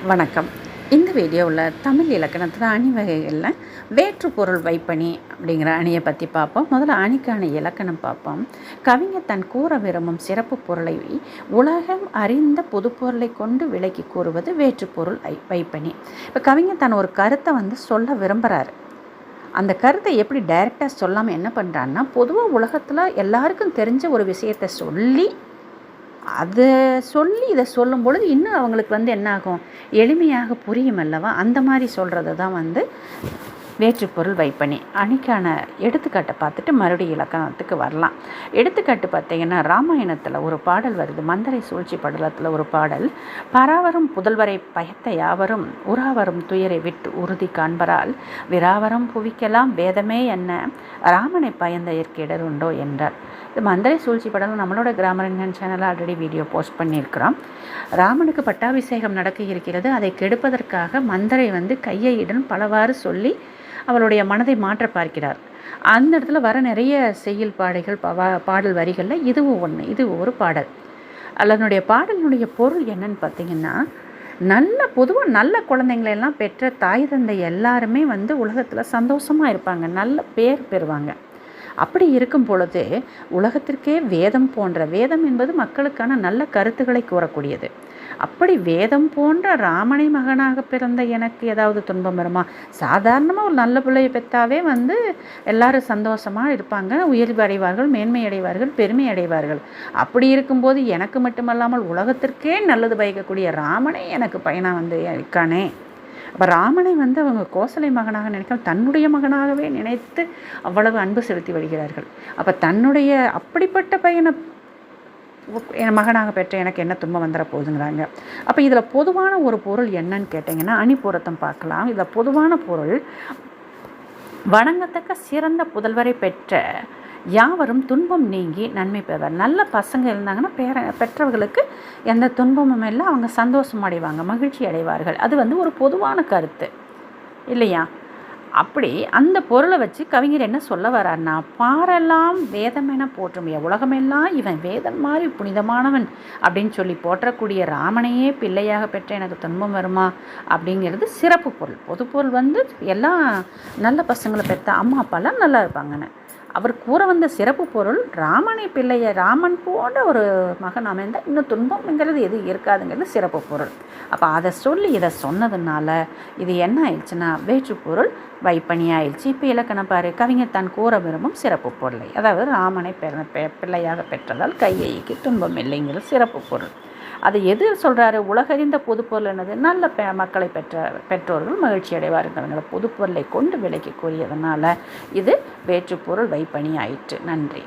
வணக்கம். இந்த வீடியோவில் தமிழ் இலக்கணத்தில் அணி வகைகளில் வேற்றுப்பொருள் வைப்பணி அப்படிங்கிற அணியை பற்றி பார்ப்போம். முதல்ல அணிக்கான இலக்கணம் பார்ப்போம். கவிஞர் தன் கூற விரும்பும் சிறப்பு பொருளை உலகம் அறிந்த பொதுப்பொருளை கொண்டு விளக்கி கூறுவது வேற்றுப்பொருள் வைப்பணி. இப்போ கவிஞர் தன் ஒரு கருத்தை சொல்ல விரும்புகிறாரு. அந்த கருத்தை எப்படி டைரெக்டாக சொல்லாமல் என்ன பண்ணுறான்னா, பொதுவாக உலகத்தில் எல்லாருக்கும் தெரிஞ்ச ஒரு விஷயத்தை சொல்லி இதை சொல்லும் பொழுது இன்னும் அவங்களுக்கு என்ன ஆகும், எளிமையாக புரியும் அல்லவா? அந்த மாதிரி சொல்கிறது தான் வேற்றுப்பொருள் வைப்பணி. அணிக்கான எடுத்துக்காட்டை பார்த்துட்டு மறுபடியும் இலக்கணத்துக்கு வரலாம். எடுத்துக்காட்டு பார்த்திங்கன்னா, ராமாயணத்தில் ஒரு பாடல் வருது. மந்தரை சூழ்ச்சி படலத்தில் ஒரு பாடல். பராவரும் புதல்வரை பயத்த யாவரும் உறாவரும் துயரை விட்டு உறுதி காண்பரால் விராவரம் புவிக்கலாம் வேதமே என்ன ராமனை பயந்த ஏற்கிடர் உண்டோ என்றார். இது மந்தரை சூழ்ச்சி படம் நம்மளோட கிராமர் இந்தியன் சேனலில் ஆல்ரெடி வீடியோ போஸ்ட் பண்ணியிருக்கிறோம். ராமனுக்கு பட்டாபிஷேகம் நடக்க இருக்கிறது. அதை கெடுப்பதற்காக மந்தரை கையையுடன் பலவாறு சொல்லி அவளுடைய மனதை மாற்ற பார்க்கிறார். அந்த இடத்துல வர நிறைய செய்யுள் பாடல் வரிகளில் இதுவும் ஒன்று. இது ஒரு பாடல். அதனுடைய பாடலினுடைய பொருள் என்னன்னு பார்த்தீங்கன்னா, பொதுவாக நல்ல குழந்தைங்களெல்லாம் பெற்ற தாய் தந்தை எல்லாருமே உலகத்தில் சந்தோஷமாக இருப்பாங்க, நல்ல பேர் பெறுவாங்க. அப்படி இருக்கும் பொழுது உலகத்திற்கே வேதம் என்பது மக்களுக்கான நல்ல கருத்துக்களை கூறக்கூடியது. அப்படி வேதம் போன்ற ராமனை மகனாக பிறந்த எனக்கு ஏதாவது துன்பம் வருமா? சாதாரணமாக ஒரு நல்ல பிள்ளையை பெற்றாவே எல்லாரும் சந்தோஷமாக இருப்பாங்க, உயர்வு அடைவார்கள், மேன்மை அடைவார்கள், பெருமை அடைவார்கள். அப்படி இருக்கும்போது எனக்கு மட்டுமல்லாமல் உலகத்திற்கே நல்லது பயக்கக்கூடிய ராமனை எனக்கு பையனாக இருக்கானே. அப்போ ராமனை அவங்க கோசலை மகனாக நினைக்காம தன்னுடைய மகனாகவே நினைத்து அவ்வளவு அன்பு செலுத்தி வருகிறார்கள். அப்போ தன்னுடைய அப்படிப்பட்ட பையனை என் மகனாக பெற்ற எனக்கு என்ன துன்பம் வந்துட போகுதுங்கிறாங்க. அப்போ இதில் பொதுவான ஒரு பொருள் என்னன்னு கேட்டிங்கன்னா, அணி பொருத்தம் பார்க்கலாம். இதில் பொதுவான பொருள், வணங்கத்தக்க சிறந்த புதல்வரை பெற்ற யாவரும் துன்பம் நீங்கி நன்மை பெறுவார். நல்ல பசங்க இருந்தாங்கன்னா பெற்றவர்களுக்கு எந்த துன்பமும் இல்லை, அவங்க சந்தோஷம் அடைவாங்க, மகிழ்ச்சி அடைவார்கள். அது ஒரு பொதுவான கருத்து இல்லையா? அப்படி அந்த பொருளை வச்சு கவிஞர் என்ன சொல்ல வர்றாருன்னா, பாரெல்லாம் வேதம் என போற்றும் உலகமெல்லாம் இவன் வேதம் மாதிரி புனிதமானவன் அப்படின்னு சொல்லி போற்றக்கூடிய ராமனையே பிள்ளையாக பெற்ற எனக்கு துன்பம் வருமா அப்படிங்கிறது சிறப்பு பொருள். பொது பொருள் எல்லாம் நல்ல பசங்களை பெற்ற அம்மா அப்பாலாம் நல்லா இருப்பாங்கன்னு அவர் கூற வந்த சிறப்பு பொருள், ராமனை பிள்ளைய ராமன் போன்ற ஒரு மகன் அமைந்தால் இன்னும் துன்பம்ங்கிறது எது இருக்காதுங்கிறது சிறப்பு பொருள். அப்போ அதை சொல்லி இதை சொன்னதுனால இது என்ன ஆயிடுச்சுன்னா வேற்றுப்பொருள் வைப்பணி ஆயிடுச்சு. இப்போ இலக்கணம் பாரு, கவிஞர் தான் கூற விரும்பும் சிறப்பு பொருளை, அதாவது ராமனை பிள்ளையாக பெற்றதால் கையைக்கு துன்பம் இல்லைங்கிறது சிறப்பு பொருள். அது எது சொல்கிறாரு? உலகறிந்த பொதுப்பொருள் என்னது? நல்ல மக்களை பெற்றோர்கள் மகிழ்ச்சி அடைவார்கள். அவங்கள பொதுப்பொருளை கொண்டு விலைக்கு கூறியதுனால இது வேற்றுப்பொருள் வைப்பணி ஆயிற்று. நன்றி.